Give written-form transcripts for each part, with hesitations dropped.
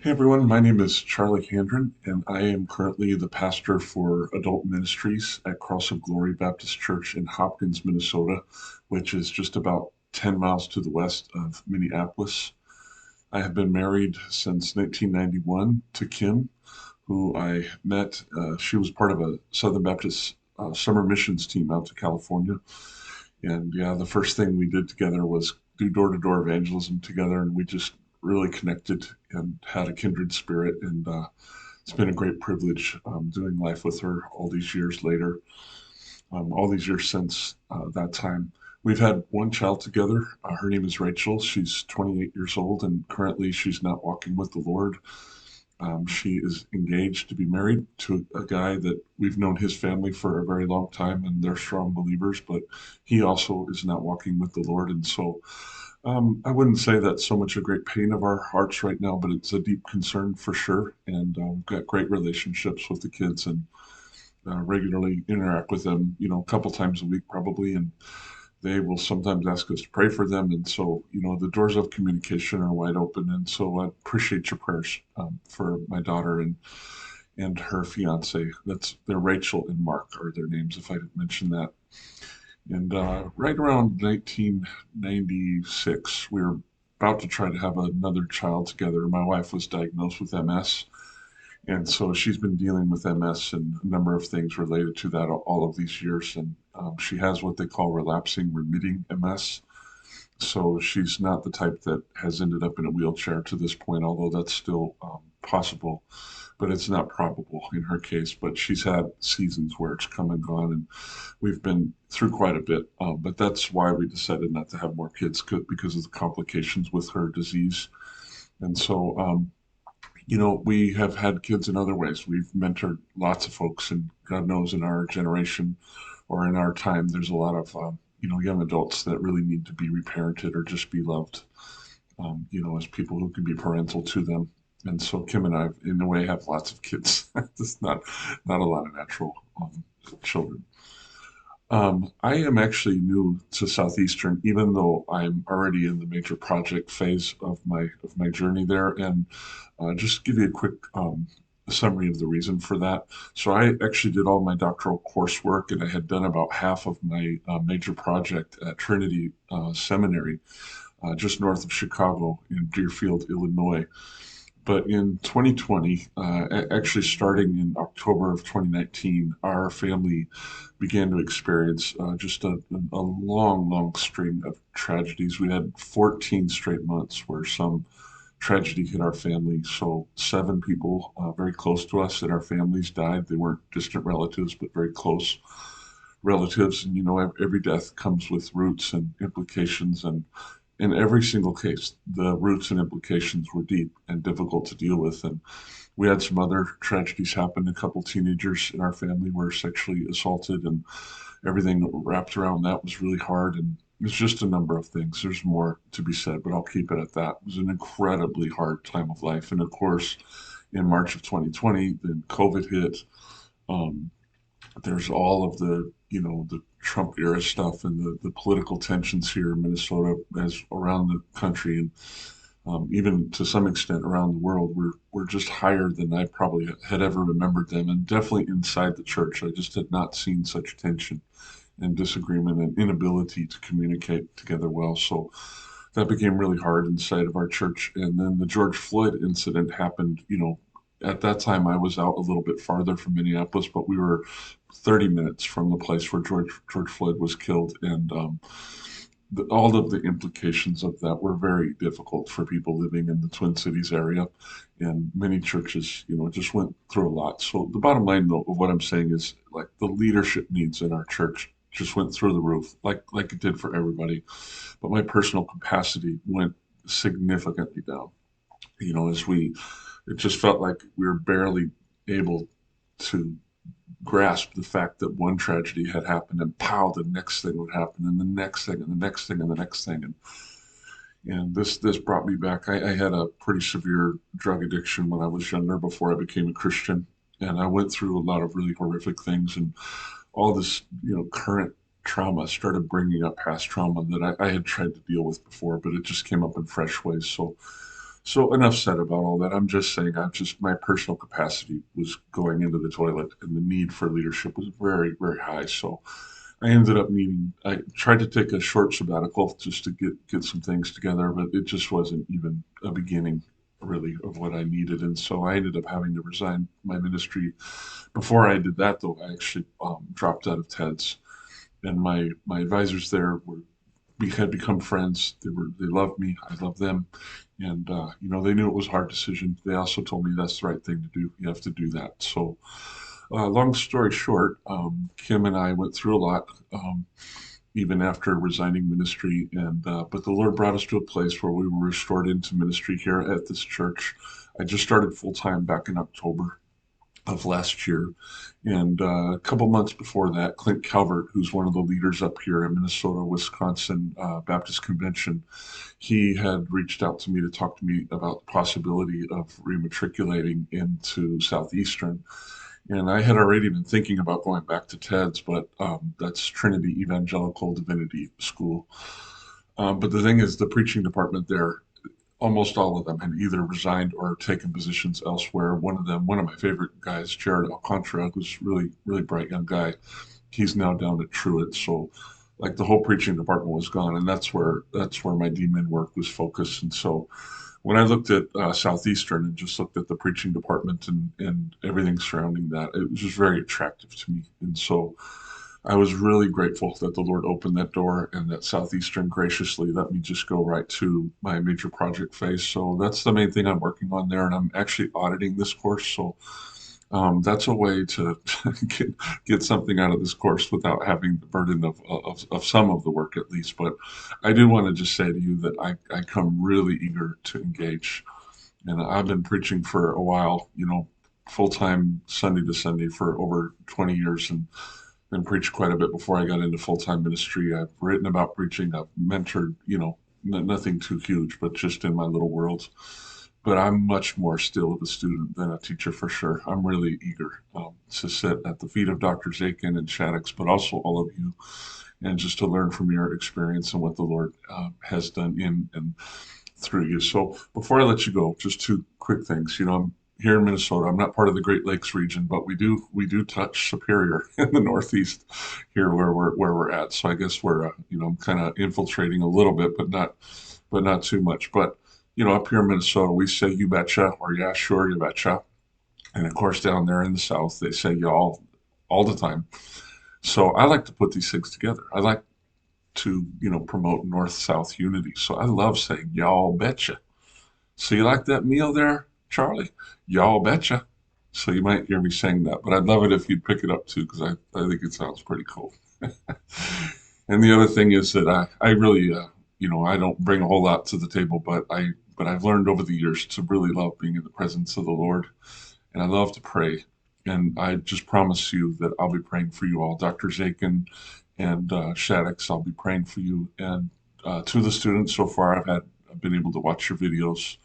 Hey everyone, my name is Charlie Handren, and I am currently the pastor for adult ministries at Cross of Glory Baptist Church in Hopkins, Minnesota, which is just about 10 miles to the west of Minneapolis. I have been married since 1991 to Kim, who I met. She was part of a Southern Baptist summer missions team out to California. And yeah, the first thing we did together was do door to door evangelism together, and we just really connected and had a kindred spirit. And it's been a great privilege doing life with her all these years later, all these years since that time. We've had one child together. Her name is Rachel. She's 28 years old, and currently she's not walking with the Lord. She is engaged to be married to a guy that we've known his family for a very long time, and they're strong believers, but he also is not walking with the Lord. And so I wouldn't say that's so much a great pain of our hearts right now, but it's a deep concern for sure. And we've got great relationships with the kids and regularly interact with them, a couple times a week probably. And they will sometimes ask us to pray for them. And so, the doors of communication are wide open. And so I appreciate your prayers for my daughter and her fiance. They're Rachel and Mark are their names, if I didn't mention that. And right around 1996, we were about to try to have another child together. My wife was diagnosed with MS. And so she's been dealing with MS and a number of things related to that all of these years. And she has what they call relapsing remitting MS. So she's not the type that has ended up in a wheelchair to this point, although that's still possible, but it's not probable in her case. But she's had seasons where it's come and gone, and we've been through quite a bit. But that's why we decided not to have more kids because of the complications with her disease. And so, we have had kids in other ways. We've mentored lots of folks, and God knows in our generation or in our time, there's a lot of young adults that really need to be reparented or just be loved, as people who can be parental to them. And so Kim and I, in a way, have lots of kids. Just not a lot of natural children. I am actually new to Southeastern, even though I'm already in the major project phase of my journey there. And just to give you a quick summary of the reason for that. So I actually did all my doctoral coursework, and I had done about half of my major project at Trinity Seminary, just north of Chicago in Deerfield, Illinois. But in 2020, actually starting in October of 2019, our family began to experience just a long, long string of tragedies. We had 14 straight months where some tragedy hit our family. So seven people very close to us in our families died. They weren't distant relatives, but very close relatives. And every death comes with roots and implications, and in every single case, the roots and implications were deep and difficult to deal with. And we had some other tragedies happen. A couple teenagers in our family were sexually assaulted, and everything wrapped around that was really hard. And it's just a number of things. There's more to be said, but I'll keep it at that. It was an incredibly hard time of life. And of course, in March of 2020, then COVID hit. Um, there's all of the Trump era stuff and the political tensions here in Minnesota as around the country, and even to some extent around the world. We're just higher than I probably had ever remembered them, and definitely inside the church I just had not seen such tension and disagreement and inability to communicate together well. So that became really hard inside of our church. And then the George Floyd incident happened. At that time I was out a little bit farther from Minneapolis, but we were 30 minutes from the place where George Floyd was killed. And all of the implications of that were very difficult for people living in the Twin Cities area. And many churches, just went through a lot. So the bottom line, though, of what I'm saying is, like, the leadership needs in our church just went through the roof, like it did for everybody. But my personal capacity went significantly down. It just felt like we were barely able to grasp the fact that one tragedy had happened, and pow, the next thing would happen, and the next thing, and the next thing, and the next thing. And this brought me back. I had a pretty severe drug addiction when I was younger before I became a Christian. And I went through a lot of really horrific things, and all this, current trauma started bringing up past trauma that I had tried to deal with before, but it just came up in fresh ways. So So enough said about all that. I'm just saying, my personal capacity was going into the toilet, and the need for leadership was very, very high. So I tried to take a short sabbatical just to get some things together, but it just wasn't even a beginning really of what I needed. And so I ended up having to resign my ministry. Before I did that, though, I actually dropped out of TEDS, and my advisors there were we had become friends. They loved me. I loved them, and they knew it was a hard decision. They also told me that's the right thing to do. You have to do that. So, long story short, Kim and I went through a lot, even after resigning ministry, and but the Lord brought us to a place where we were restored into ministry here at this church. I just started full time back in October of last year. And a couple months before that, Clint Calvert, who's one of the leaders up here in Minnesota, Wisconsin Baptist Convention, he had reached out to me to talk to me about the possibility of rematriculating into Southeastern. And I had already been thinking about going back to TEDS, but that's Trinity Evangelical Divinity School. But the thing is, the preaching department there, almost all of them had either resigned or taken positions elsewhere. One of my favorite guys, Jared Alcantara, who's really, really bright young guy, he's now down at Truett. So like the whole preaching department was gone, and that's where my DMin work was focused. And so when I looked at Southeastern and just looked at the preaching department and everything surrounding that, it was just very attractive to me. And so I was really grateful that the Lord opened that door and that Southeastern graciously let me just go right to my major project phase. So that's the main thing I'm working on there, and I'm actually auditing this course. So that's a way to get something out of this course without having the burden of some of the work at least. But I do want to just say to you that I come really eager to engage. And I've been preaching for a while, full time Sunday to Sunday for over 20 years, and preached quite a bit before I got into full time ministry. I've written about preaching, I've mentored, nothing too huge, but just in my little world. But I'm much more still of a student than a teacher for sure. I'm really eager to sit at the feet of Dr. Zakin and Shaddix, but also all of you, and just to learn from your experience and what the Lord has done in and through you. So before I let you go, just two quick things. I'm here in Minnesota. I'm not part of the Great Lakes region, but we do touch Superior in the Northeast here where we're at. So I guess we're I'm kind of infiltrating a little bit, but not too much. But up here in Minnesota, we say you betcha or yeah sure you betcha, and of course down there in the South they say y'all all the time. So I like to put these things together. I like to promote North-South unity. So I love saying y'all betcha. So you like that meal there, Charlie? Y'all betcha. So you might hear me saying that, but I'd love it if you'd pick it up too, because I think it sounds pretty cool. And the other thing is that I really, I don't bring a whole lot to the table, but I've learned over the years to really love being in the presence of the Lord, and I love to pray. And I just promise you that I'll be praying for you all, Dr. Zakin and Shaddix. I'll be praying for you, and to the students so far, I've been able to watch your videos,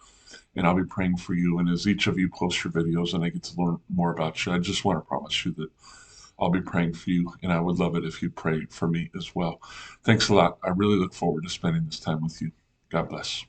and I'll be praying for you. And as each of you post your videos and I get to learn more about you, I just want to promise you that I'll be praying for you, and I would love it if you pray for me as well. Thanks a lot. I really look forward to spending this time with you. God bless.